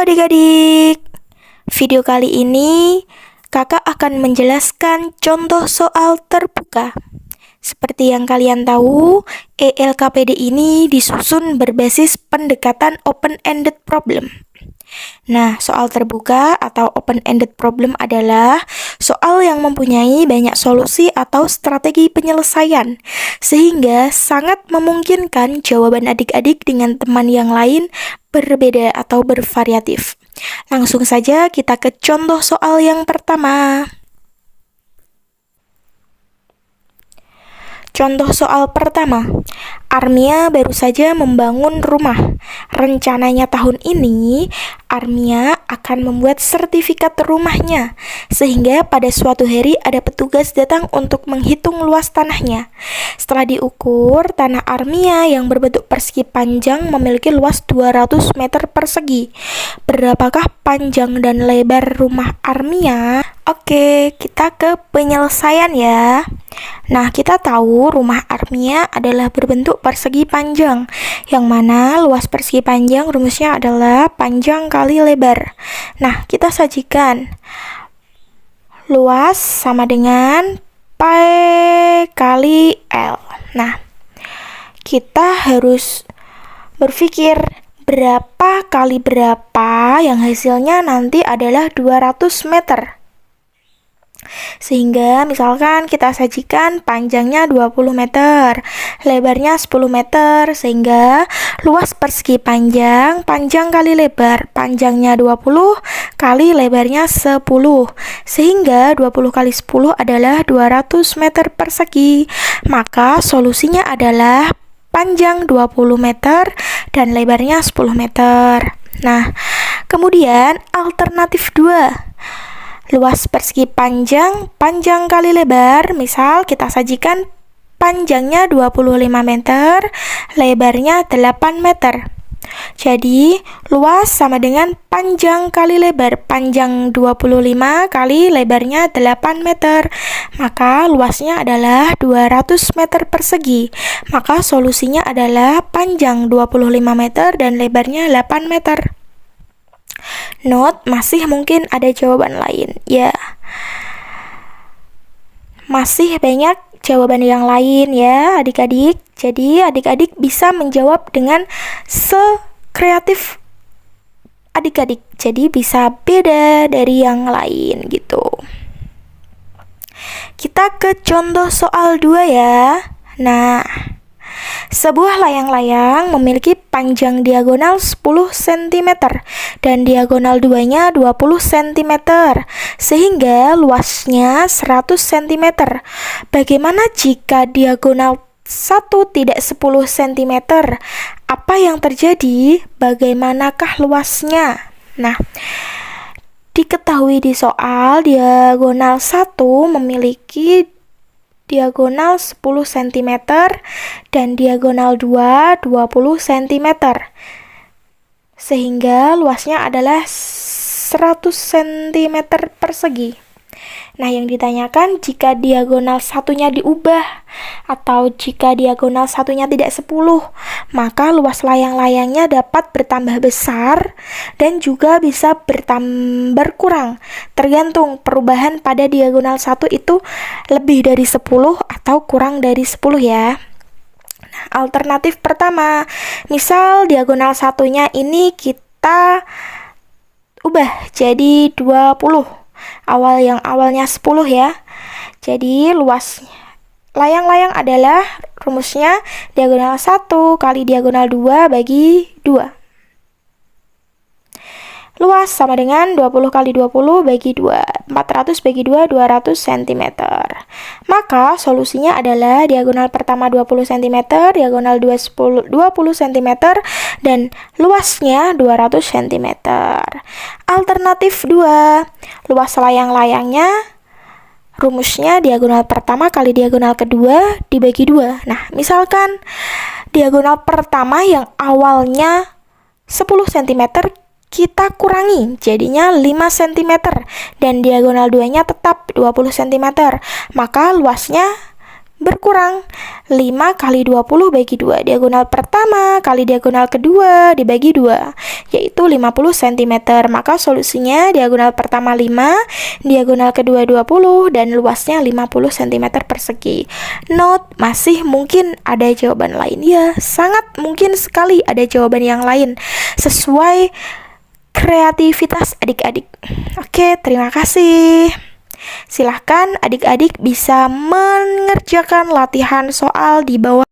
adik-adik, video kali ini kakak akan menjelaskan contoh soal terbuka. Seperti yang kalian tahu, ELKPD ini disusun berbasis pendekatan open-ended problem. Nah, soal terbuka atau open-ended problem adalah soal yang mempunyai banyak solusi atau strategi penyelesaian, sehingga sangat memungkinkan jawaban adik-adik dengan teman yang lain berbeda atau bervariatif. Langsung saja kita ke contoh soal yang pertama. Contoh soal pertama, Armia baru saja membangun rumah. Rencananya tahun ini, Armia akan membuat sertifikat rumahnya, sehingga pada suatu hari ada petugas datang untuk menghitung luas tanahnya. Setelah diukur, tanah Armia yang berbentuk persegi panjang memiliki luas 200 meter persegi. Berapakah panjang dan lebar rumah Armia? Oke, kita ke penyelesaian ya. Nah, kita tahu rumah Armia adalah berbentuk persegi panjang, yang mana luas persegi panjang rumusnya adalah panjang kali lebar. Nah, kita sajikan luas sama dengan pi kali L. Nah, kita harus berpikir berapa kali berapa yang hasilnya nanti adalah 200 meter. Sehingga misalkan kita sajikan panjangnya 20 meter, lebarnya 10 meter, sehingga luas persegi panjang, panjang kali lebar, panjangnya 20 kali lebarnya 10, sehingga 20 kali 10 adalah 200 meter persegi. Maka solusinya adalah panjang 20 meter dan lebarnya 10 meter. Nah, kemudian alternatif 2. Luas persegi panjang, panjang kali lebar, misal kita sajikan panjangnya 25 meter, lebarnya 8 meter. Jadi, luas sama dengan panjang kali lebar, panjang 25 kali lebarnya 8 meter. Maka luasnya adalah 200 meter persegi. Maka solusinya adalah panjang 25 meter dan lebarnya 8 meter. Note, masih mungkin ada jawaban lain. Ya, masih banyak jawaban yang lain ya adik-adik. Jadi adik-adik bisa menjawab dengan sekreatif adik-adik. Jadi bisa beda dari yang lain gitu. Kita ke contoh soal 2 ya. Nah, sebuah layang-layang memiliki panjang diagonal 10 cm dan diagonal 2-nya 20 cm, sehingga luasnya 100 cm. Bagaimana jika diagonal 1 tidak 10 cm? Apa yang terjadi? Bagaimanakah luasnya? Nah, diketahui di soal diagonal 1 memiliki diagonal 10 cm dan diagonal 2 20 cm, sehingga luasnya adalah 100 cm persegi. Nah, yang ditanyakan jika diagonal satunya diubah atau jika diagonal satunya tidak 10, maka luas layang-layangnya dapat bertambah besar dan juga bisa berkurang, tergantung perubahan pada diagonal 1 itu lebih dari 10 atau kurang dari 10 ya. Nah, alternatif pertama, misal diagonal satunya ini kita ubah jadi 20. Awalnya 10 ya. Jadi luas layang-layang adalah rumusnya diagonal 1 kali diagonal 2 bagi 2. Luas sama dengan 20 kali 20 bagi 2. 400 bagi 2, 200 cm. Maka solusinya adalah diagonal pertama 20 cm, diagonal 20 cm, dan luasnya 200 cm. Alternatif 2. Luas layang-layangnya rumusnya diagonal pertama kali diagonal kedua dibagi 2. Nah, misalkan diagonal pertama yang awalnya 10 cm kita kurangi, jadinya 5 cm, dan diagonal 2-nya tetap 20 cm. Maka luasnya berkurang. 5 kali 20 bagi 2. Diagonal pertama kali diagonal kedua dibagi 2, yaitu 50 cm. Maka solusinya diagonal pertama 5, diagonal kedua 20, dan luasnya 50 cm persegi. Note, masih mungkin ada jawaban lain. Ya, sangat mungkin sekali ada jawaban yang lain. Sesuai kreativitas adik-adik. Oke, terima kasih. Silahkan adik-adik bisa mengerjakan latihan soal di bawah